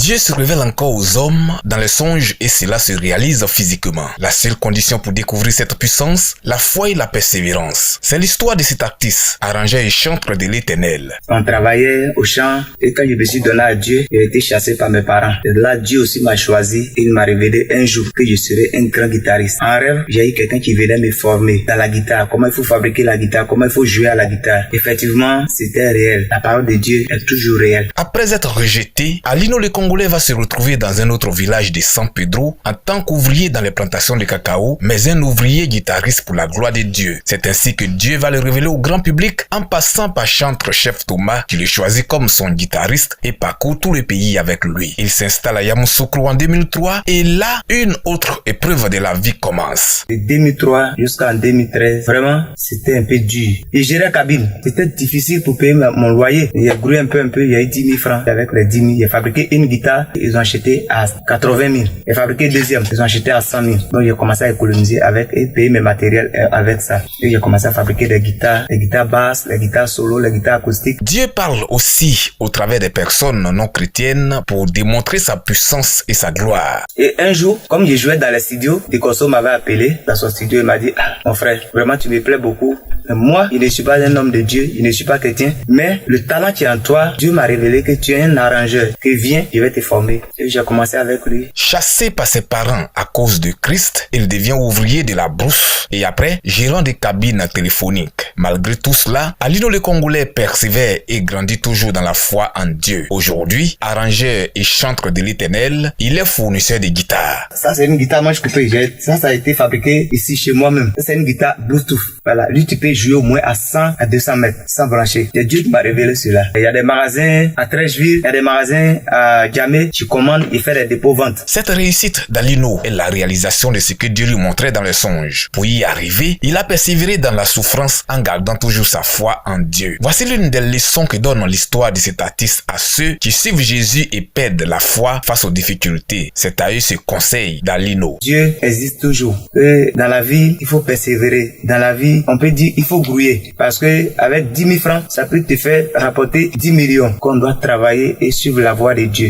Dieu se révèle encore aux hommes dans les songes et cela se réalise physiquement. La seule condition pour découvrir cette puissance, la foi et la persévérance. C'est l'histoire de cet artiste, arrangeur et chanteur de l'Éternel. On travaillait au champ et quand je me suis donné à Dieu, j'ai été chassé par mes parents. Et là, Dieu aussi m'a choisi et il m'a révélé un jour que je serais un grand guitariste. En rêve, j'ai eu quelqu'un qui venait me former dans la guitare, comment il faut fabriquer la guitare, comment il faut jouer à la guitare. Effectivement, c'était réel. La parole de Dieu est toujours réelle. Après être rejeté, Alino le Congolais va se retrouver dans un autre village de San Pedro en tant qu'ouvrier dans les plantations de cacao, mais un ouvrier guitariste pour la gloire de Dieu. C'est ainsi que Dieu va le révéler au grand public en passant par chantre chef Thomas qui le choisit comme son guitariste et parcourt tout le pays avec lui. Il s'installe à Yamoussoukro en 2003 et là, une autre épreuve de la vie commence. De 2003 jusqu'en 2013, vraiment, c'était un peu dur. Et gérer la cabine, c'était difficile pour payer mon loyer. Il a grouillé un peu, il y a eu 10 000 francs. Avec les 10 000, j'ai fabriqué une guitare, ils ont acheté à 80 000. J'ai fabriqué deuxième, ils ont acheté à 100 000. Donc j'ai commencé à économiser avec et payer mes matériels avec ça. Et j'ai commencé à fabriquer des guitares basses, les guitares solo, les guitares acoustiques. Dieu parle aussi au travers des personnes non chrétiennes pour démontrer sa puissance et sa gloire. Et un jour, comme je jouais dans les studios, Decosso m'avait appelé dans son studio et m'a dit « Mon frère, vraiment tu me plais beaucoup. Moi, je ne suis pas un homme de Dieu, je ne suis pas chrétien, mais le talent qui est en toi, Dieu m'a révélé que tu es un arrangeur, que viens, je vais te former. » Et j'ai commencé avec lui. Chassé par ses parents à cause de Christ, il devient ouvrier de la brousse et après, gérant des cabines téléphoniques. Malgré tout cela, Alino le Congolais persévère et grandit toujours dans la foi en Dieu. Aujourd'hui, arrangeur et chanteur de l'Éternel, il est fournisseur de guitares. Ça, c'est une guitare manche coupée. Ça a été fabriqué ici chez moi-même. C'est une guitare Bluetooth. Voilà. Lui, tu peux jouer au moins à 100 à 200 mètres sans brancher. C'est Dieu qui m'a révélé cela. Il y a des magasins à Trècheville, il y a des magasins à Djamé. Tu commandes et fais des dépôts-ventes. Cette réussite d'Alino est la réalisation de ce que Dieu lui montrait dans les songes. Pour y arriver, il a persévéré dans la souffrance en gardant toujours sa foi en Dieu. Voici l'une des leçons que donne l'histoire de cet artiste à ceux qui suivent Jésus et perdent la foi face aux difficultés. C'est à eux ce conseil d'Alino. Dieu existe toujours. Et dans la vie, il faut persévérer. Dans la vie, on peut dire il faut grouiller. Parce que avec 10 000 francs, ça peut te faire rapporter 10 millions qu'on doit travailler et suivre la voie de Dieu.